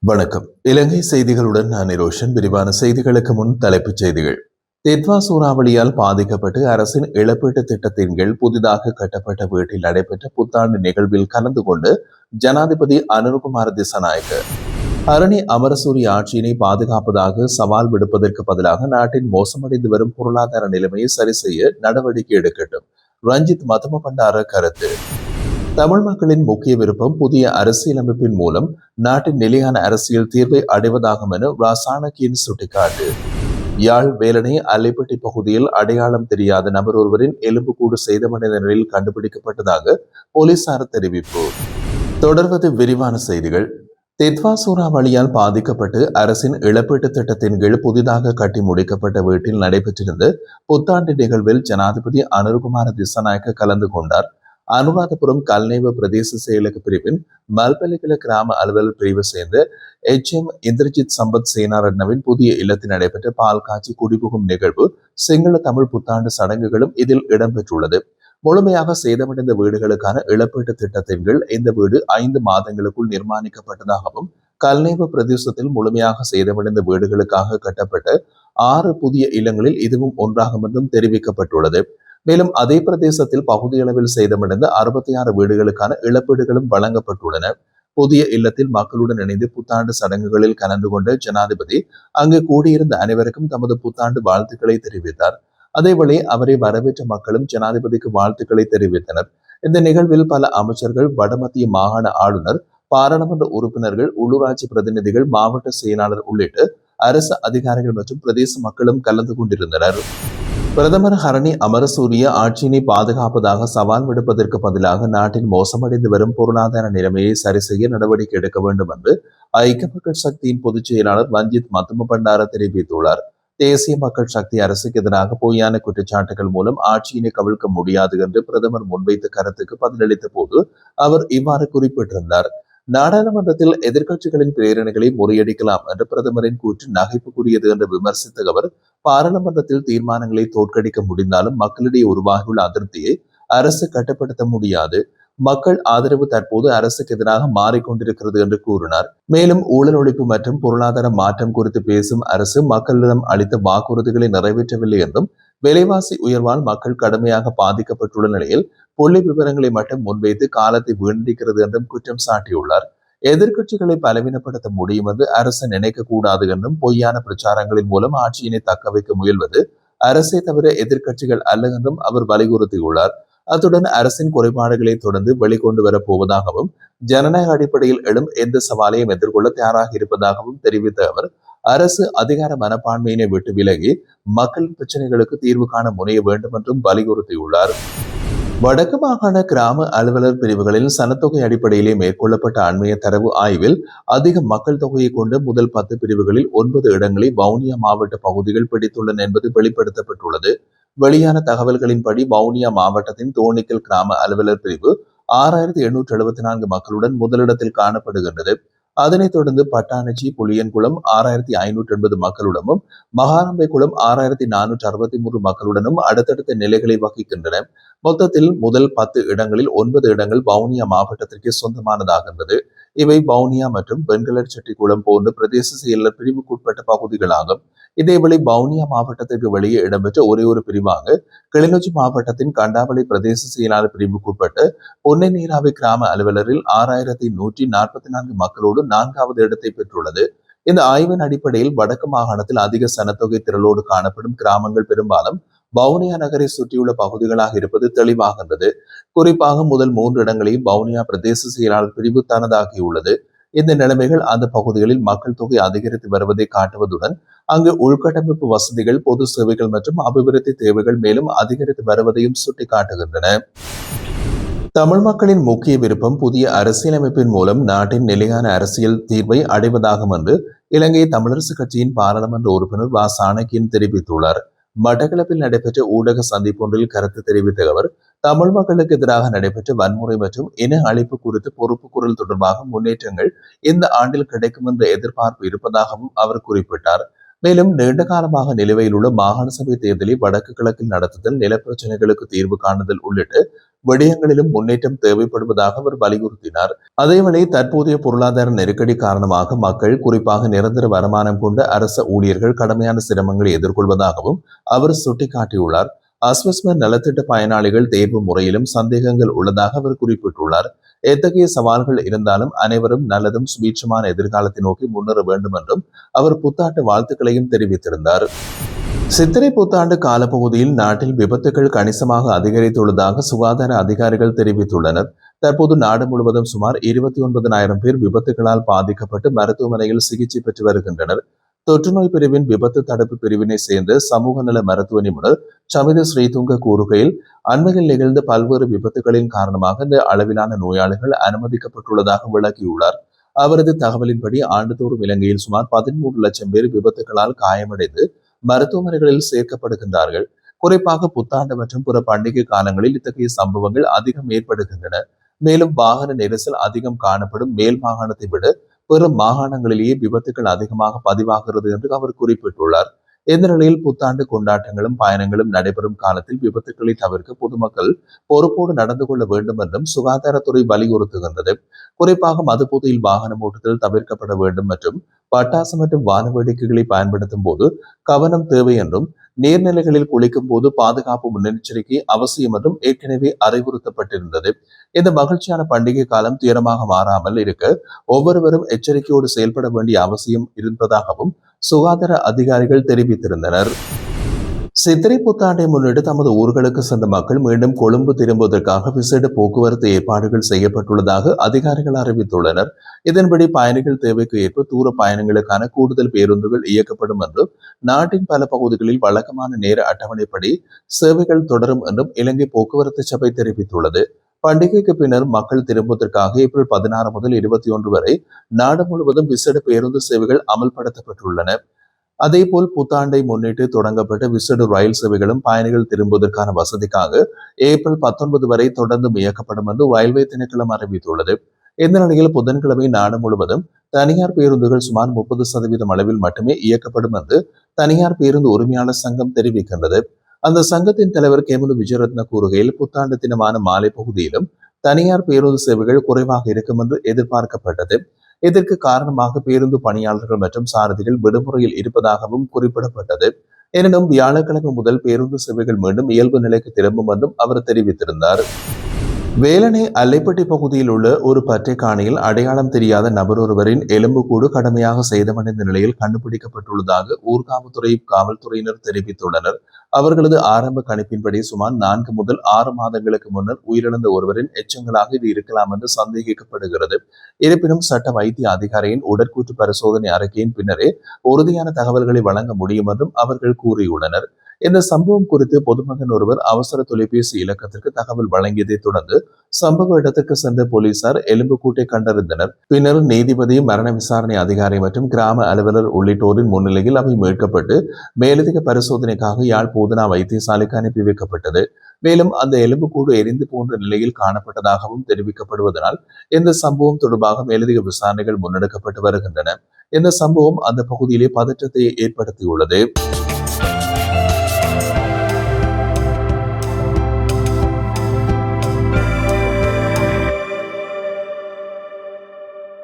வணக்கம். இலங்கை செய்திகளுடன் நான் நிரோஷன். விரிவான செய்திகளுக்கு முன் தலைப்புச் செய்திகள். தெத்வா சூறாவளியால் பாதிக்கப்பட்டு அரசின் இழப்பீட்டு திட்டத்தின் கீழ் புதிதாக கட்டப்பட்ட வீட்டில் நடைபெற்ற புத்தாண்டு நிகழ்வில் கலந்து கொண்டு ஜனாதிபதி அனுரகுமார திசாநாயக்க அரணி அமரசூரிய ஆட்சியினை பாதுகாப்பதாக சவால் விடுப்பதற்கு பதிலாக நாட்டின் மோசமடைந்து வரும் பொருளாதார நிலைமையை சரி செய்ய நடவடிக்கை எடுக்கட்டும். ரஞ்சித் மதம பண்டார கருத்து. தமிழ் மக்களின் முக்கிய விருப்பம் புதிய அரசியலமைப்பின் மூலம் நாட்டின் நிலையான அரசியல் தீர்வை அடைவதாகும் என ராசானகியின் சுட்டிக்காட்டு. யாழ் வேலனை அல்லைப்பட்டி பகுதியில் அடையாளம் தெரியாத நபர் ஒருவரின் எலும்புக்கூடு சேதமடைந்த நிலையில் கண்டுபிடிக்கப்பட்டதாக போலீசார் தெரிவிப்பு. தொடர்வது விரிவான செய்திகள். தெத்வா சூறாவளியால் பாதிக்கப்பட்டு அரசின் இழப்பீட்டு திட்டத்தின் கீழ் புதிதாக கட்டி முடிக்கப்பட்ட வீட்டில் நடைபெற்றிருந்த புத்தாண்டு நிகழ்வில் ஜனாதிபதி அனுரகுமார திசாநாயக்க கலந்து கொண்டார். அனுராதபுரம் கல்நேவ பிரதேச செயலக பிரிவின் மல்பலிகல கிராம அலுவலர் பிரிவு சேர்ந்த எம் இந்திரஜித் சம்பத் சேனாரட்னவின் புதிய இல்லத்தில் நடைபெற்ற பால் காட்சி குடிபுகும் நிகழ்வு சிங்கள தமிழ் புத்தாண்டு சடங்குகளும் இதில் இடம்பெற்றுள்ளது. முழுமையாக சேதமடைந்த வீடுகளுக்கான இழப்பீட்டு திட்டத்தின் கீழ் இந்த வீடு 5 மாதங்களுக்குள் நிர்மாணிக்கப்பட்டதாகவும் கல்நேவ பிரதேசத்தில் முழுமையாக சேதமடைந்த வீடுகளுக்காக கட்டப்பட்ட 6 புதிய இல்லங்களில் இதுவும் ஒன்றாகும் என்றும் தெரிவிக்கப்பட்டுள்ளது. மேலும் அதே பிரதேசத்தில் பகுதியளவில் சேதமடைந்த 66 வீடுகளுக்கான இழப்பீடுகளும் வழங்கப்பட்டுள்ளன. புதிய இல்லத்தில் மக்களுடன் இணைந்து புத்தாண்டு சடங்குகளில் கலந்து கொண்ட ஜனாதிபதி அங்கு கூடியிருந்த அனைவருக்கும் தமது புத்தாண்டு வாழ்த்துக்களை தெரிவித்தார். அதேவேளை அவரை வரவேற்ற மக்களும் ஜனாதிபதிக்கு வாழ்த்துக்களை தெரிவித்தனர். இந்த நிகழ்வில் பல அமைச்சர்கள், வடமத்திய மாகாண ஆளுநர், பாராளுமன்ற உறுப்பினர்கள், உள்ளூராட்சி பிரதிநிதிகள், மாவட்ட செயலாளர் உள்ளிட்ட அரசு அதிகாரிகள் மற்றும் பிரதேச மக்களும் கலந்து கொண்டிருந்தனர். பிரதமர் ஹரணி அமரசூரிய ஆட்சியினை பாதுகாப்பதாக சவால் விடுப்பதற்கு பதிலாக நாட்டின் மோசமடைந்து வரும் பொருளாதார நிலைமையை சரி செய்ய நடவடிக்கை எடுக்க வேண்டும் என்று ஐக்கிய மக்கள் சக்தியின் பொதுச் செயலாளர் ரஞ்சித் மத்தும பண்டார தெரிவித்துள்ளார். தேசிய மக்கள் சக்தி அரசுக்கு எதிராக பொய்யான குற்றச்சாட்டுகள் மூலம் ஆட்சியினை கவிழ்க்க முடியாது என்று பிரதமர் முன்வைத்த கருத்துக்கு பதிலளித்த போது அவர் இவ்வாறு குறிப்பிட்டிருந்தார். நாடாளுமன்றத்தில் எதிர்க்கட்சிகளின் பிரேரணைகளை முறியடிக்கலாம் என்ற பிரதமரின் கூற்று நகைப்புக்குரியது என்று விமர்சித்த அவர், பாராளுமன்றத்தில் தீர்மானங்களை தோற்கடிக்க முடிந்தாலும் மக்களிடையே உருவாகியுள்ள அதிருப்தியை அரசு கட்டுப்படுத்த முடியாது. மக்கள் ஆதரவு தற்போது அரசுக்கு எதிராக மாறிக்கொண்டிருக்கிறது என்று கூறினார். மேலும் ஊழல் ஒழிப்பு மற்றும் பொருளாதார மாற்றம் குறித்து பேசும் அரசு மக்களிடம் அளித்த வாக்குறுதிகளை நிறைவேற்றவில்லை என்றும், விலைவாசி உயர்வால் மக்கள் கடுமையாக பாதிக்கப்பட்டுள்ள நிலையில் புள்ளி விவரங்களை மட்டும் முன்வைத்து காலத்தை வீணடிக்கிறது என்றும் குற்றம் சாட்டியுள்ளார். எதிர்க்கட்சிகளை பலவீனப்படுத்த முடியும் என்று அரசு நினைக்க கூடாது என்றும், பொய்யான பிரச்சாரங்களின் மூலம் ஆட்சியினை தக்க வைக்க முயல்வது அரசை தவிர எதிர்க்கட்சிகள் அல்ல என்றும் அவர் வலியுறுத்தியுள்ளார். அத்துடன் அரசின் குறைபாடுகளை தொடர்ந்து வெளிக்கொண்டு வரப் போவதாகவும், ஜனநாயக அடிப்படையில் எழும் எந்த சவாலையும் எதிர்கொள்ள தயாராக இருப்பதாகவும் தெரிவித்த அவர், அரசு அதிகார மனப்பான்மையினை விட்டு விலகி மக்களின் பிரச்சனைகளுக்கு தீர்வு காண முனைய வேண்டும் என்றும் வலியுறுத்தியுள்ளார். வடக்கு மாகாண கிராம அலுவலர் பிரிவுகளில் சனத்தொகை அடிப்படையிலே மேற்கொள்ளப்பட்ட அண்மைய தரவு ஆய்வில் அதிக மக்கள் தொகையை கொண்ட முதல் 10 பிரிவுகளில் 9 இடங்களை வவுனியா மாவட்ட பகுதிகள் பிடித்துள்ளன என்பது வெளிப்படுத்தப்பட்டுள்ளது. வெளியான தகவல்களின்படி வவுனியா மாவட்டத்தின் தோணிக்கல் கிராம அலுவலர் பிரிவு 6874 மக்களுடன் முதலிடத்தில் காணப்படுகின்றது. அதனைத் தொடர்ந்து பட்டாணச்சி, புளியன்குளம் 6580 மக்களுடனும், மகாரம்பைக்குளம் 6463 மக்களுடனும் அடுத்தடுத்த நிலைகளை வகிக்கின்றன. மொத்தத்தில் முதல் 10 இடங்களில் 9 இடங்கள் வவுனியா மாவட்டத்திற்கு சொந்தமானதாகின்றது. இவை வவுனியா மற்றும் வெண்கலர் செட்டிக்குளம் போன்ற பிரதேச செயலர் பிரிவுக்குட்பட்ட பகுதிகளாகும். இதேவேளை வவுனியா மாவட்டத்திற்கு வெளியே இடம்பெற்ற ஒரே ஒரு பிரிவாக கிளிநொச்சி மாவட்டத்தின் கண்டாவளி பிரதேச செயலாளர் பிரிவுக்குட்பட்ட பொன்னை நீராவி கிராம அலுவலரில் 6144 மக்களோடு 4வது இடத்தை பெற்றுள்ளது. இந்த ஆய்வின் அடிப்படையில் வடக்கு மாகாணத்தில் அதிக சனத்தொகை திரளோடு காணப்படும் கிராமங்கள் பெரும்பாலும் வவுனியா நகரை சுற்றியுள்ள பகுதிகளாக இருப்பது தெளிவாகின்றது. குறிப்பாக முதல் 3 இடங்களையும் வவுனியா பிரதேச செயலாளர் பிரிவு தனதாகியுள்ளது. இந்த நிலைமைகள் அந்த பகுதிகளில் மக்கள் தொகை அதிகரித்து வருவதை காட்டுவதுடன், அங்கு உள்கட்டமைப்பு வசதிகள், பொது சேவைகள் மற்றும் அபிவிருத்தி தேவைகள் மேலும் அதிகரித்து வருவதையும் சுட்டிக்காட்டுகின்றன. தமிழ் மக்களின் முக்கிய விருப்பம் புதிய அரசியலமைப்பின் மூலம் நாட்டின் நிலையான அரசியல் தீர்வை அடைவதாகும் என்று இலங்கை தமிழரசு கட்சியின் பாராளுமன்ற உறுப்பினர் வ சாணக்கியன் தெரிவித்துள்ளார். மட்டக்களப்பில் நடைபெற்ற ஊடக சந்திப்பொன்றில் கருத்து தெரிவித்த அவர், தமிழ் மக்களுக்கு எதிராக நடைபெற்ற வன்முறை மற்றும் இன அழிப்பு குறித்து பொறுப்பு குரல் தொடர்பாக முன்னேற்றங்கள் இந்த ஆண்டில் கிடைக்கும் என்ற எதிர்பார்ப்பு இருப்பதாகவும் அவர் குறிப்பிட்டார். மேலும் நீண்ட காலமாக நிலுவையில் உள்ள மாகாண சபை தேர்தலை வடக்கு கிழக்கில் நடத்துதல், நிலப்பிரச்சனைகளுக்கு தீர்வு காணுதல் உள்ளிட்ட விடயங்களிலும் முன்னேற்றம் தேவைப்படுவதாக அவர் வலியுறுத்தினார். அதேவேளை தற்போதைய பொருளாதார நெருக்கடி காரணமாக மக்கள், குறிப்பாக நிரந்தர வருமானம் கொண்ட அரச ஊழியர்கள் கடுமையான சிரமங்களை எதிர்கொள்வதாகவும் அவர் சுட்டிக்காட்டியுள்ளார். அஸ்வஸ்ம நலத்திட்ட பயனாளிகள் தேர்வு முறையிலும் சந்தேகங்கள் உள்ளதாக அவர் குறிப்பிட்டுள்ளார். எத்தகைய சவால்கள் இருந்தாலும் அனைவரும் நல்லதும் சுபீட்சமான எதிர்காலத்தை நோக்கி முன்னேற வேண்டும் என்றும் அவர் புத்தாண்டு வாழ்த்துக்களையும் தெரிவித்திருந்தார். சித்திரை புத்தாண்டு காலப்பகுதியில் நாட்டில் விபத்துகள் கணிசமாக அதிகரித்துள்ளதாக சுகாதார அதிகாரிகள் தெரிவித்துள்ளனர். தற்போது நாடு முழுவதும் சுமார் 29,000 பேர் விபத்துகளால் பாதிக்கப்பட்டு மருத்துவமனையில் சிகிச்சை பெற்று வருகின்றனர். தொற்றுநோய் பிரிவின் விபத்து தடுப்பு பிரிவினை சேர்ந்த சமூக நல மருத்துவ நிபுணர் சமித ஸ்ரீதுங்க கூறுகையில், அண்மையில் நிகழ்ந்த பல்வேறு விபத்துகளின் காரணமாக இந்த அளவிலான நோயாளிகள் அனுமதிக்கப்பட்டுள்ளதாக விளக்கியுள்ளார். அவரது தகவலின்படி ஆண்டுதோறும் இலங்கையில் சுமார் 13 லட்சம் பேர் விபத்துகளால் காயமடைந்து மருத்துவமனைகளில் சேர்க்கப்படுகின்றார்கள். குறிப்பாக புத்தாண்டு மற்றும் பிற பண்டிகை காலங்களில் இத்தகைய சம்பவங்கள் அதிகம் ஏற்படுகின்றன. மேலும் வாகன நெரிசல் அதிகம் காணப்படும் மேல் மாகாணத்தை விட பிற மாகாணங்களிலேயே விபத்துகள் அதிகமாக பதிவாகிறது என்று அவர் குறிப்பிட்டுள்ளார். இந்த நிலையில் புத்தாண்டு கொண்டாட்டங்களும் பயணங்களும் நடைபெறும் காலத்தில் விபத்துக்களை தவிர்க்க பொதுமக்கள் பொறுப்போடு நடந்து கொள்ள வேண்டும் என்றும் சுகாதாரத்துறை வலியுறுத்துகின்றது. குறிப்பாக மதுபோதையில் வாகனம் ஓட்டுதல் தவிர்க்கப்பட வேண்டும் மற்றும் பட்டாசு மற்றும் வான வேடிக்கைகளை பயன்படுத்தும் போது கவனம் தேவை என்றும், நீர்நிலைகளில் குளிக்கும் போது பாதுகாப்பு முன்னெச்சரிக்கை அவசியம் என்றும் ஏற்கனவே அறிவுறுத்தப்பட்டிருந்தது. இந்த மகிழ்ச்சியான பண்டிகை காலம் துயரமாக மாறாமல் இருக்க ஒவ்வொருவரும் எச்சரிக்கையோடு செயல்பட வேண்டிய அவசியம் இருப்பதாகவும் சுகாதார அதிகாரிகள் தெரிவித்திருந்தனர். சித்திரை புத்தாண்டை முன்னிட்டு தமது ஊர்களுக்கு சென்ற மக்கள் மீண்டும் கொழும்பு திரும்புவதற்காக விசேட போக்குவரத்து ஏற்பாடுகள் செய்யப்பட்டுள்ளதாக அதிகாரிகள் அறிவித்துள்ளனர். இதன்படி பயணிகள் தேவைக்கு ஏற்ப தூர பயணங்களுக்கான கூடுதல் பேருந்துகள் இயக்கப்படும் என்றும், நாட்டின் பல பகுதிகளில் வழக்கமான நேர அட்டவணைப்படி சேவைகள் தொடரும் என்றும் இலங்கை போக்குவரத்து சபை தெரிவித்துள்ளது. பண்டிகைக்கு பின்னர் மக்கள் திரும்புவதற்காக ஏப்ரல் 16 முதல் 21 வரை நாடு முழுவதும் விசேட பேருந்து சேவைகள் அமல்படுத்தப்பட்டுள்ளன. அதேபோல் புத்தாண்டை முன்னிட்டு தொடங்கப்பட்ட விசேட ரயில் சேவைகளும் பயணிகள் திரும்புவதற்கான வசதிக்காக ஏப்ரல் 19 வரை தொடர்ந்து இயக்கப்படும் என்று ரயில்வே திணைக்களம் அறிவித்துள்ளது. இந்த நிலையில் புதன்கிழமை நாடு முழுவதும் தனியார் பேருந்துகள் சுமார் 30% அளவில் மட்டுமே இயக்கப்படும் என்று தனியார் பேருந்து உரிமையாளர் சங்கம் தெரிவிக்கின்றது. அந்த சங்கத்தின் தலைவர் கேமுலு விஜயரத்ன கூறுகையில், புத்தாண்டு தினமான மாலை பகுதியிலும் தனியார் பேருந்து சேவைகள் குறைவாக இருக்கும் என்று எதிர்பார்க்கப்பட்டது. இதற்கு காரணமாக பேருந்து பணியாளர்கள் மற்றும் சாரதிகள் விடுமுறையில் இருப்பதாகவும் குறிப்பிடப்பட்டது. எனினும் வியாழக்கிழமை முதல் பேருந்து சேவைகள் மீண்டும் இயல்பு நிலைக்கு திரும்பும் என்றும் அவர் தெரிவித்திருந்தார். வேலணை அல்லைப்பட்டி பகுதியில் உள்ள ஒரு பற்றைக்காணியில் அடையாளம் தெரியாத நபர் ஒருவரின் எலும்புக்கூடு கடுமையாக சேதமடைந்த நிலையில் கண்டுபிடிக்கப்பட்டுள்ளதாக ஊர்காவல்துறை காவல்துறையினர் தெரிவித்துள்ளனர். அவர்களது ஆரம்ப கணிப்பின்படி சுமார் 4 முதல் 6 மாதங்களுக்கு முன்னர் உயிரிழந்த ஒருவரின் எச்சங்களாக இது இருக்கலாம் என்று சந்தேகிக்கப்படுகிறது. இருப்பினும் சட்ட வைத்திய அதிகாரியின் உடற்கூற்று பரிசோதனை அறிக்கையின் பின்னரே உறுதியான தகவல்களை வழங்க முடியும் என்றும் அவர்கள் கூறியுள்ளனர். இந்த சம்பவம் குறித்து பொதுமகன் ஒருவர் அவசர தொலைபேசி இலக்கத்திற்கு தகவல் வழங்கியதை தொடர்ந்து சம்பவ இடத்திற்கு சென்ற போலீசார் எலும்புக்கூட்டை கண்டறிந்தனர். பின்னர் நீதிபதி, மரண விசாரணை அதிகாரி மற்றும் கிராம அலுவலர் உள்ளிட்டோரின் முன்னிலையில் அவை மீட்கப்பட்டு மேலதிக பரிசோதனைக்காக யாழ் போதனா வைத்தியசாலைக்கு அனுப்பி வைக்கப்பட்டது. மேலும் அந்த எலும்புக்கூடு எரிந்து போன்ற நிலையில் காணப்பட்டதாகவும் தெரிவிக்கப்படுவதனால் இந்த சம்பவம் தொடர்பாக மேலதிக விசாரணைகள் முன்னெடுக்கப்பட்டு வருகின்றன. இந்த சம்பவம் அந்த பகுதியிலே பதற்றத்தை ஏற்படுத்தியுள்ளது.